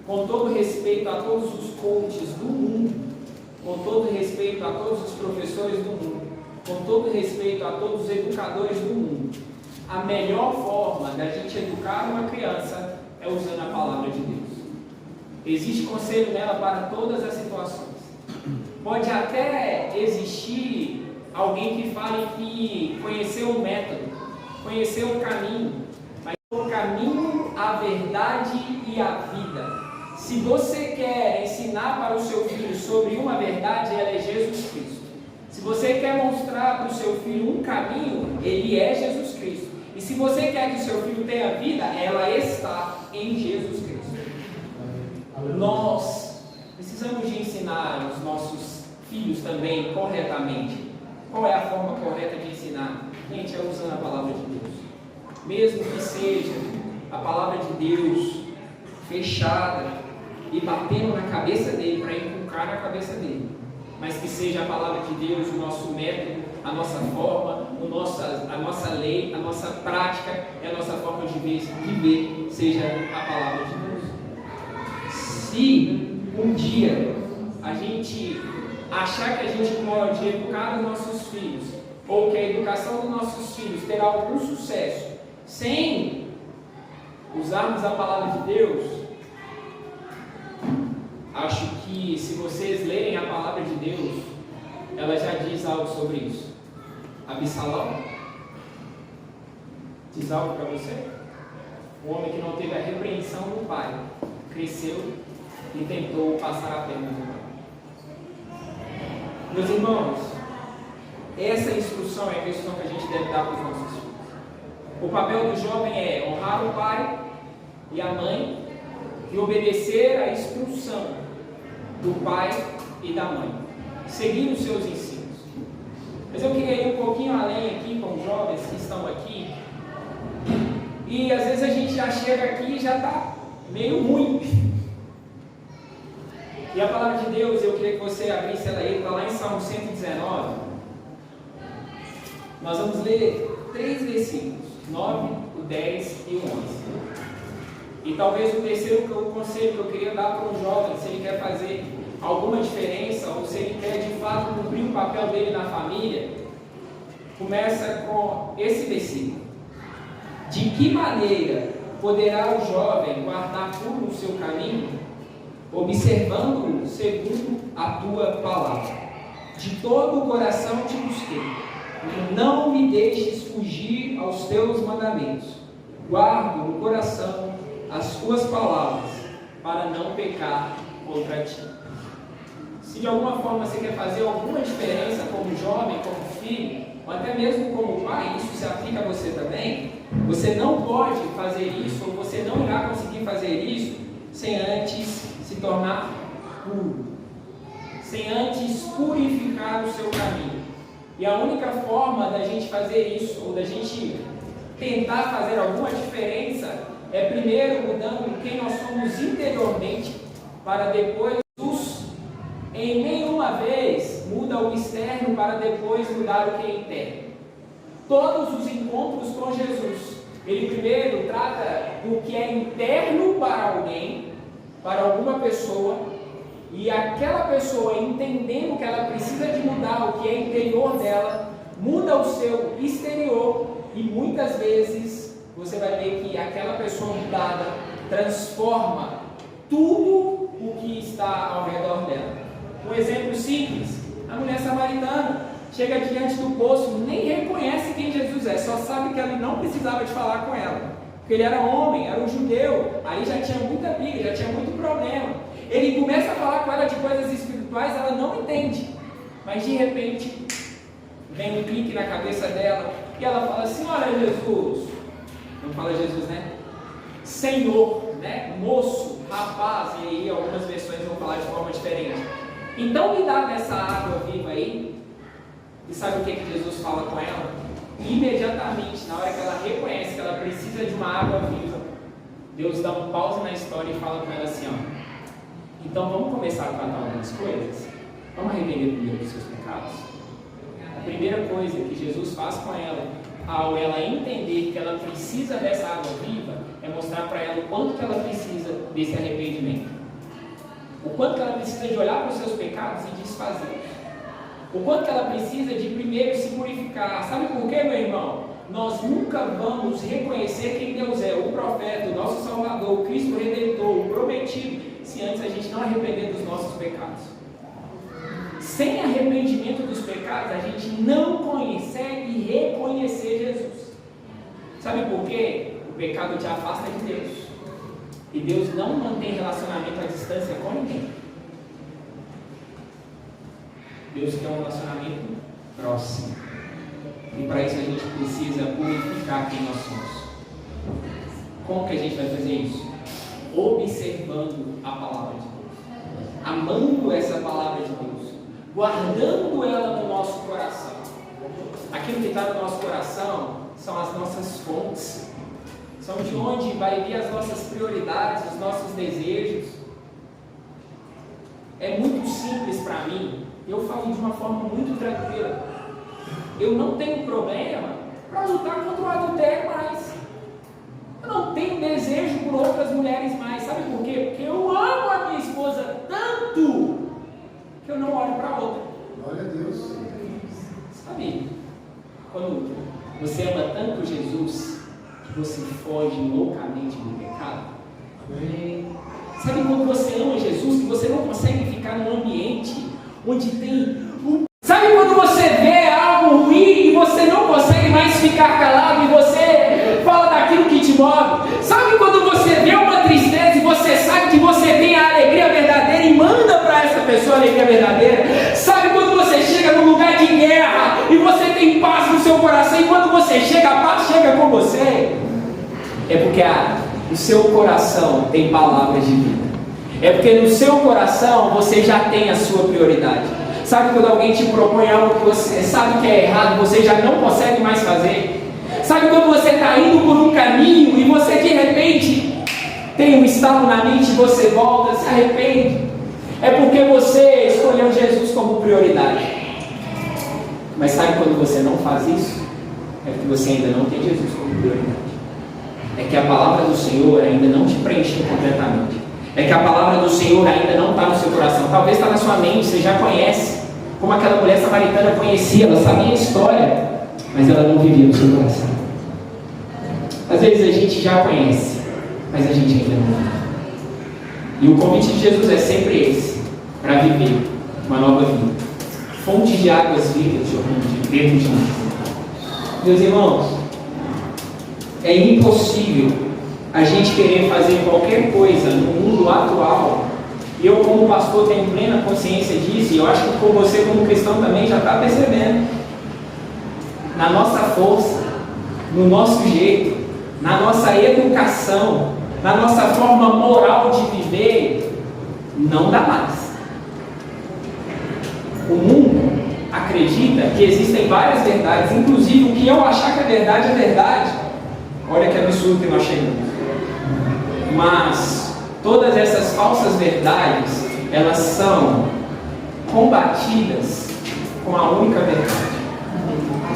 Com todo respeito a todos os coaches do mundo, com todo respeito a todos os professores do mundo, com todo respeito a todos os educadores do mundo, a melhor forma da gente educar uma criança é usando a palavra de Deus. Existe conselho nela para todas as situações. Pode até existir alguém que fale que conheceu o método, conheceu o caminho, mas o caminho, a verdade e a vida. Se você quer ensinar para o seu filho sobre uma verdade, ela é Jesus Cristo. Se você quer mostrar para o seu filho um caminho, ele é Jesus Cristo. E se você quer que o seu filho tenha vida, ela está em Jesus Cristo. Nós precisamos de ensinar os nossos filhos também corretamente. Qual é a forma correta de ensinar? Gente, é usando a palavra de Deus. Mesmo que seja a palavra de Deus fechada e batendo na cabeça dele para inculcar na cabeça dele, mas que seja a palavra de Deus o nosso método, a nossa forma, a nossa lei, a nossa prática e a nossa forma de viver seja a palavra de Deus. Se um dia a gente achar que a gente pode educar os nossos filhos, ou que a educação dos nossos filhos terá algum sucesso sem usarmos a palavra de Deus, acho que se vocês lerem a palavra de Deus, ela já diz algo sobre isso. Absalão diz algo para você? Um homem que não teve a repreensão do pai, cresceu e tentou passar a perna no pai. Meus irmãos, essa instrução é a instrução que a gente deve dar para os nossos filhos. O papel do jovem é honrar o pai e a mãe e obedecer à instrução do pai e da mãe, seguir os seus ensinos. Mas eu queria ir um pouquinho além aqui com os jovens que estão aqui, e às vezes a gente já chega aqui e já está meio ruim. E a palavra de Deus, eu queria que você abrisse ela aí, está lá em Salmo 119. Nós vamos ler 3 versículos, 9, o 10 e o 11. E talvez o terceiro conselho que eu queria dar para um jovem, se ele quer fazer alguma diferença, ou se ele quer de fato cumprir o papel dele na família, começa com esse versículo. De que maneira poderá o jovem guardar puro o seu caminho, observando-o segundo a tua palavra? De todo o coração te busquei, não me deixes fugir aos teus mandamentos. Guardo no coração as tuas palavras, para não pecar contra ti. Se de alguma forma você quer fazer alguma diferença como jovem, como filho, ou até mesmo como pai, isso se aplica a você também, você não pode fazer isso, ou você não irá conseguir fazer isso, sem antes se tornar puro, sem antes purificar o seu caminho. E a única forma da gente fazer isso, ou da gente tentar fazer alguma diferença, é primeiro mudando quem nós somos interiormente, para depois em nenhuma vez muda o externo para depois mudar o que é interno. Todos os encontros com Jesus, ele primeiro trata do que é interno para alguém, para alguma pessoa, e aquela pessoa entendendo que ela precisa de mudar o que é interior dela, muda o seu exterior, e muitas vezes você vai ver que aquela pessoa mudada transforma tudo o que está ao redor dela. Um exemplo simples, a mulher samaritana chega diante do poço, nem reconhece quem Jesus é, só sabe que ele não precisava de falar com ela, porque ele era homem, era um judeu, aí já tinha muita briga, já tinha muito problema. Ele começa a falar com ela de coisas espirituais, ela não entende, mas de repente vem um clique na cabeça dela, e ela fala assim: olha Jesus, não fala Jesus, né? Senhor, né? Moço, rapaz, e aí algumas versões vão falar de forma diferente. Então me dá dessa água viva aí. E sabe o que Jesus fala com ela? Imediatamente, na hora que ela reconhece que ela precisa de uma água viva, Deus dá um pause na história e fala com ela assim: ó, então vamos começar a tratar algumas coisas? Vamos arrepender primeiro dos seus pecados? A primeira coisa que Jesus faz com ela, ao ela entender que ela precisa dessa água viva, é mostrar para ela o quanto que ela precisa desse arrependimento. O quanto que ela precisa de olhar para os seus pecados e desfazer. O quanto que ela precisa de primeiro se purificar. Sabe por quê, meu irmão? Nós nunca vamos reconhecer quem Deus é, o profeta, o nosso Salvador, o Cristo Redentor, o prometido, se antes a gente não arrepender dos nossos pecados. Sem arrependimento dos pecados, a gente não consegue reconhecer Jesus. Sabe por quê? O pecado te afasta de Deus. E Deus não mantém relacionamento à distância com ninguém. Deus quer um relacionamento próximo. E para isso a gente precisa purificar quem nós somos. Como que a gente vai fazer isso? Observando a palavra de Deus. Amando essa palavra de Deus. Guardando ela no nosso coração. Aquilo que está no nosso coração são as nossas fontes. São de onde vai vir as nossas prioridades, os nossos desejos. É muito simples para mim. Eu falo de uma forma muito tranquila. Eu não tenho problema para lutar contra o adultério mais. Eu não tenho desejo por outras mulheres mais. Sabe por quê? Porque eu amo a minha esposa tanto que eu não olho para outra. Glória a Deus. Sabe? Quando você ama tanto Jesus, você foge loucamente do pecado. Amém. Sabe quando você ama Jesus, que você não consegue ficar num ambiente onde tem Sabe quando você vê algo ruim e você não consegue mais ficar calado e você fala daquilo que te move? Sabe quando você vê uma tristeza e você sabe que você tem a alegria verdadeira e manda para essa pessoa a alegria verdadeira? Sabe quando você chega num lugar de guerra e você tem paz no seu coração e quando você chega, a paz chega com você? É porque o seu coração tem palavras de vida. É porque no seu coração você já tem a sua prioridade. Sabe quando alguém te propõe algo que você sabe que é errado, você já não consegue mais fazer? Sabe quando você está indo por um caminho e você de repente tem um estalo na mente e você volta, se arrepende? É porque você escolheu Jesus como prioridade. Mas sabe quando você não faz isso? É porque você ainda não tem Jesus como prioridade. É que a palavra do Senhor ainda não te preencheu completamente. É que a palavra do Senhor ainda não está no seu coração. Talvez está na sua mente, você já conhece. Como aquela mulher samaritana conhecia, ela sabia a história, mas ela não vivia no seu coração. Às vezes a gente já conhece, mas a gente ainda não vive. E o convite de Jesus é sempre esse, para viver uma nova vida. Fonte de águas vivas jorrando dentro de nós. Meus irmãos, é impossível a gente querer fazer qualquer coisa no mundo atual. E eu, como pastor, tenho plena consciência disso, e eu acho que você, como cristão, também já está percebendo. Na nossa força, no nosso jeito, na nossa educação, na nossa forma moral de viver, não dá mais. O mundo acredita que existem várias verdades, inclusive o que eu achar que é verdade. Olha que absurdo que nós chegamos. mas todas essas falsas verdades, elas são combatidas com a única verdade.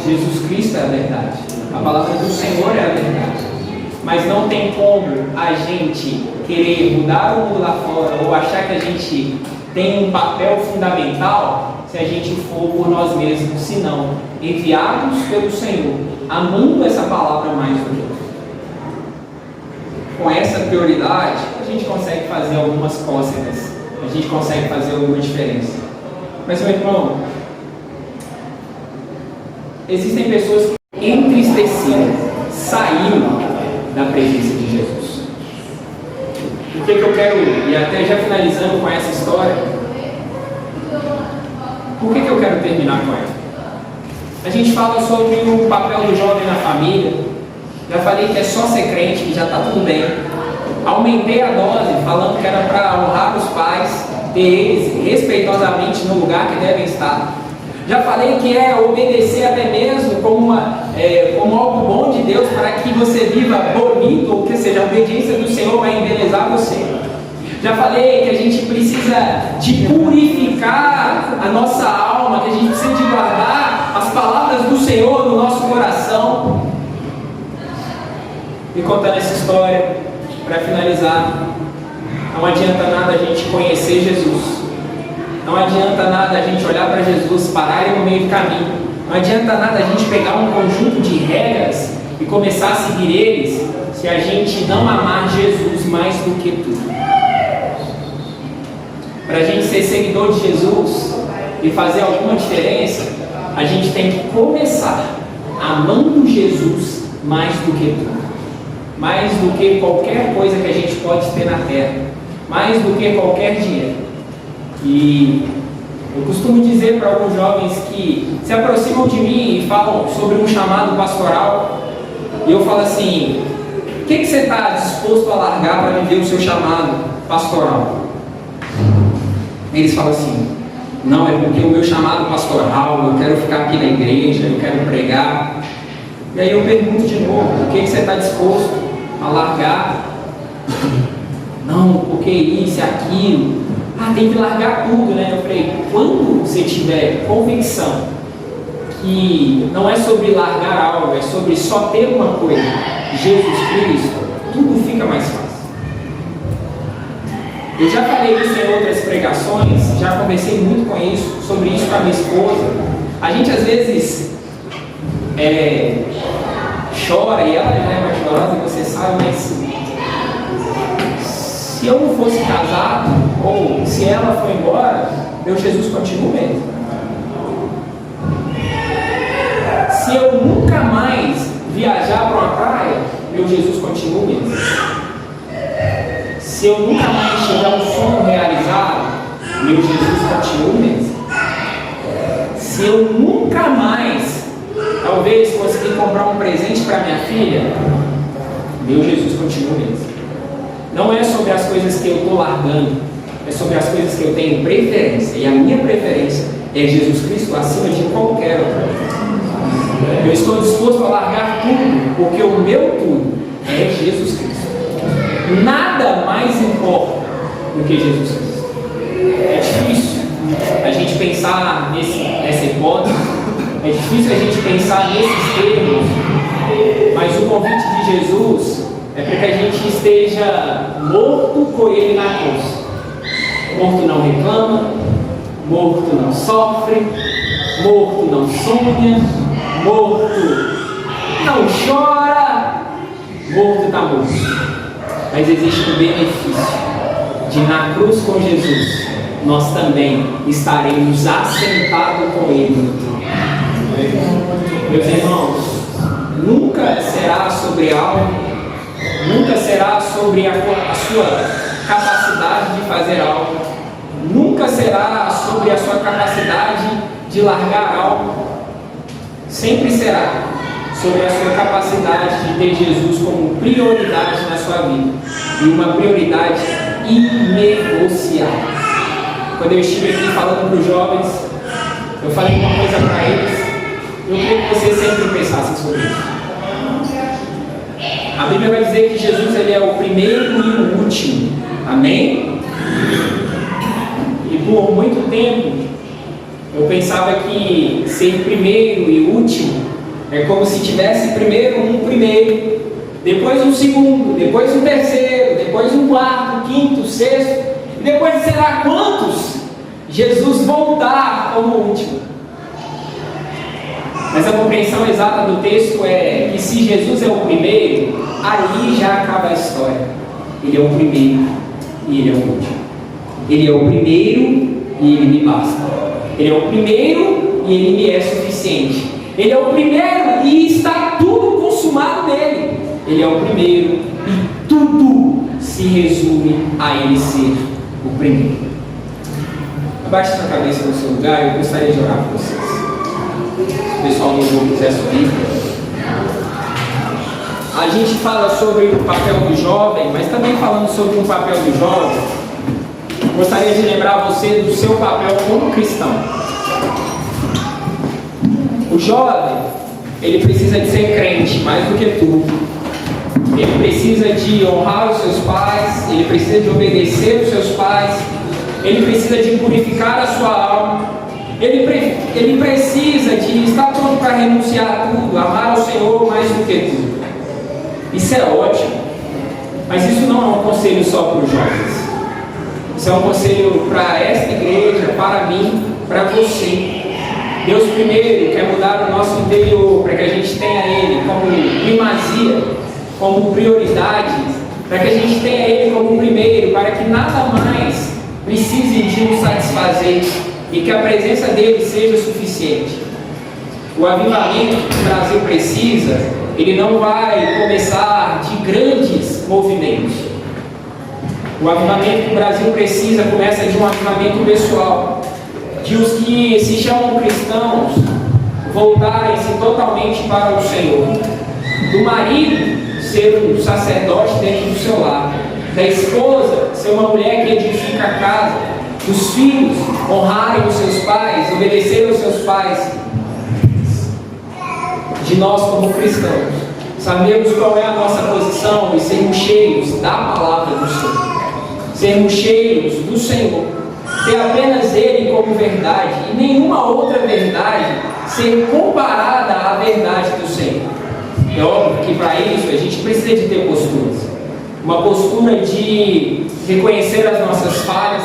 Jesus Cristo é a verdade. A palavra do Senhor é a verdade. Mas não tem como a gente querer mudar o mundo lá fora ou achar que a gente tem um papel fundamental se a gente for por nós mesmos, senão enviados pelo Senhor, amando essa palavra mais do que outra. Com essa prioridade, a gente consegue fazer algumas cócegas, a gente consegue fazer alguma diferença. Mas, meu irmão, existem pessoas que entristecidas saíram da presença de Jesus. O que eu quero, e até já finalizando com essa história, por que eu quero terminar com ela? A gente fala sobre o papel do jovem na família. Já falei que é só ser crente, que já está tudo bem. Aumentei a dose, falando que era para honrar os pais, ter eles respeitosamente no lugar que devem estar. Já falei que é obedecer até mesmo como algo bom de Deus para que você viva bonito, ou que seja, a obediência do Senhor vai embelezar você. Já falei que a gente precisa de purificar a nossa alma, que a gente precisa de guardar as palavras do Senhor no nosso coração. E contando essa história, para finalizar, não adianta nada a gente conhecer Jesus. Não adianta nada a gente olhar para Jesus, parar ele no meio do caminho. Não adianta nada a gente pegar um conjunto de regras e começar a seguir eles, se a gente não amar Jesus mais do que tudo. Para a gente ser seguidor de Jesus e fazer alguma diferença, a gente tem que começar amando Jesus mais do que tudo. Mais do que qualquer coisa que a gente pode ter na terra. Mais do que qualquer dinheiro. E eu costumo dizer para alguns jovens que se aproximam de mim e falam sobre um chamado pastoral, e eu falo assim: o que você está disposto a largar para viver o seu chamado pastoral? Eles falam assim: não, é porque o meu chamado pastoral, eu quero ficar aqui na igreja, eu quero pregar. E aí eu pergunto de novo: o que você está disposto a largar? Não, porque isso e aquilo. Tem que largar tudo, né? Eu falei: quando você tiver convicção que não é sobre largar algo, é sobre só ter uma coisa, Jesus Cristo, tudo fica mais fácil. Eu já falei isso em outras pregações, já conversei muito sobre isso com a minha esposa. A gente às vezes chora, e ela já é mais chorosa, você sabe, mas se eu não fosse casado, ou se ela for embora, meu Jesus continua mesmo. Se eu nunca mais viajar para uma praia, meu Jesus continua mesmo. Se eu nunca mais tiver um sonho realizado, meu Jesus continua mesmo. Se eu nunca mais, talvez, conseguir comprar um presente para minha filha, meu Jesus continua mesmo. Não é sobre as coisas que eu estou largando, é sobre as coisas que eu tenho preferência. E a minha preferência é Jesus Cristo acima de qualquer outra coisa. Eu estou disposto a largar tudo, porque o meu tudo é Jesus Cristo. Nada mais importa do que Jesus Cristo. É difícil a gente pensar nessa hipótese, é difícil a gente pensar nesses termos, mas o convite de Jesus é para que a gente esteja morto com Ele na cruz. Morto não reclama, morto não sofre, morto não sonha, morto não chora, morto está morto. Mas existe um benefício de na cruz com Jesus nós também estaremos assentados com Ele. Meus irmãos, nunca será sobre algo, nunca será sobre a sua capacidade de fazer algo, nunca será sobre a sua capacidade de largar algo, sempre será sobre a sua capacidade de ter Jesus como prioridade na sua vida, e uma prioridade inegociável. Quando eu estive aqui falando para os jovens, eu falei uma coisa para eles, eu queria que vocês sempre pensassem sobre isso. A Bíblia vai dizer que Jesus ele é o primeiro e o último. Amém? E por muito tempo eu pensava que ser primeiro e último é como se tivesse primeiro um primeiro, depois um segundo, depois um terceiro, depois um quarto, quinto, sexto, e depois de sei lá quantos, Jesus voltar como último. Mas a compreensão exata do texto é que se Jesus é o primeiro, ali já acaba a história. Ele é o primeiro e ele é o último. Ele é o primeiro e ele me basta. Ele é o primeiro e ele me é suficiente. Ele é o primeiro e está tudo consumado nele. Ele é o primeiro e tudo se resume a ele ser o primeiro. Abaixe sua cabeça no seu lugar e eu gostaria de orar por vocês. Se o pessoal do jogo quiser subir. A gente fala sobre o papel do jovem, mas também falando sobre o papel do jovem, gostaria de lembrar você do seu papel como cristão. O jovem, ele precisa de ser crente mais do que tudo. Ele precisa de honrar os seus pais, ele precisa de obedecer os seus pais, ele precisa de purificar a sua alma, ele precisa de estar pronto para renunciar a tudo, amar ao Senhor mais do que tudo. Isso é ótimo, mas isso não é um conselho só para os jovens. Isso é um conselho para esta igreja, para mim, para você. Deus primeiro quer mudar o nosso interior, para que a gente tenha Ele como primazia, como prioridade, para que a gente tenha Ele como primeiro, para que nada mais precise de nos satisfazer e que a presença dEle seja suficiente. O avivamento que o Brasil precisa, ele não vai começar de grandes movimentos. O avivamento que o Brasil precisa começa de um avivamento pessoal, de os que se chamam cristãos voltarem-se totalmente para o Senhor, do marido ser um sacerdote dentro do seu lar, da esposa ser uma mulher que edifica a casa, dos filhos honrarem os seus pais, obedecerem aos seus pais. De nós como cristãos, sabemos qual é a nossa posição e sermos cheios da palavra do Senhor, sermos cheios do Senhor, ter apenas Ele como verdade e nenhuma outra verdade ser comparada à verdade do Senhor. É óbvio que para isso a gente precisa de ter posturas, uma postura de reconhecer as nossas falhas,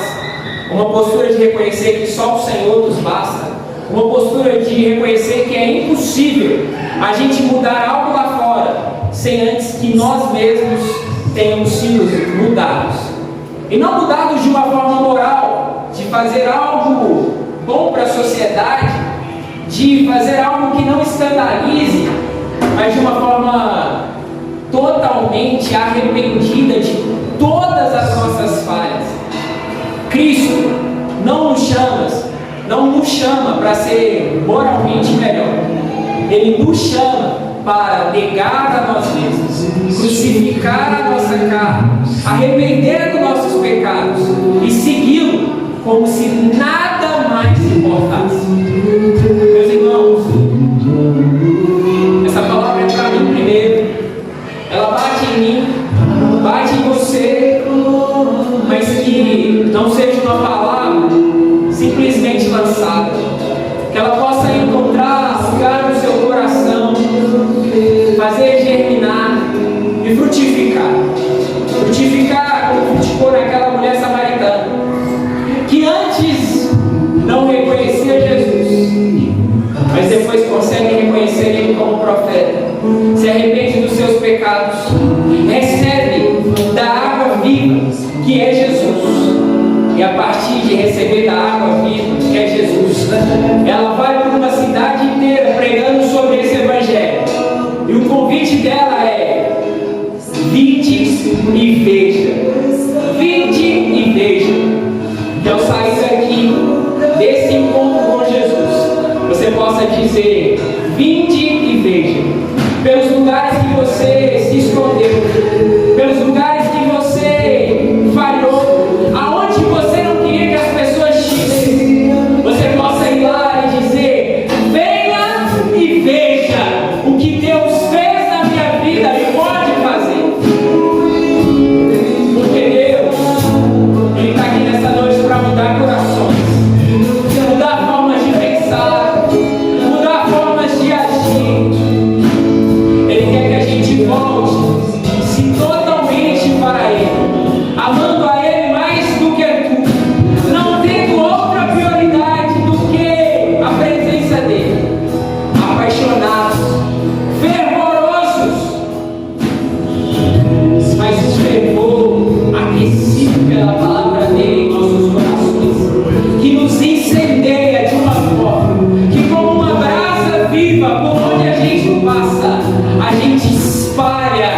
uma postura de reconhecer que só o Senhor nos basta, uma postura de reconhecer que é impossível a gente mudar algo lá fora sem antes que nós mesmos tenhamos sido mudados. E não mudados de uma forma moral, de fazer algo bom para a sociedade, de fazer algo que não escandalize, mas de uma forma totalmente arrependida de todas as nossas falhas. Cristo não nos chama para ser moralmente melhor. Ele nos chama para negar a nós mesmos, crucificar a nossa carne, arrepender dos nossos pecados e segui-lo como se nada mais importasse. Meus irmãos, essa palavra é para mim primeiro. Ela bate em mim, bate em você, mas que não seja uma palavra simplesmente lançada, que ela possa encontrar lugar no seu coração, fazer germinar e frutificar como frutificou naquela mulher samaritana, que antes não reconhecia Jesus, mas depois consegue reconhecer Ele como profeta, se arrepende dos seus pecados, recebe da água viva que é Jesus. E a partir de receber da água viva, que é Jesus, ela vai por uma cidade inteira pregando sobre esse evangelho. E o convite dela é: vinde e veja. Vinde e veja. Que ao sair daqui, desse encontro com Jesus, você possa dizer: vinde e veja. Pelos lugares que você se escondeu, pelos lugares que você falhou, aonde você não queria que as pessoas dissessem, você possa ir lá e dizer: venha e veja o que Deus fez na minha vida e pode fazer. espalha.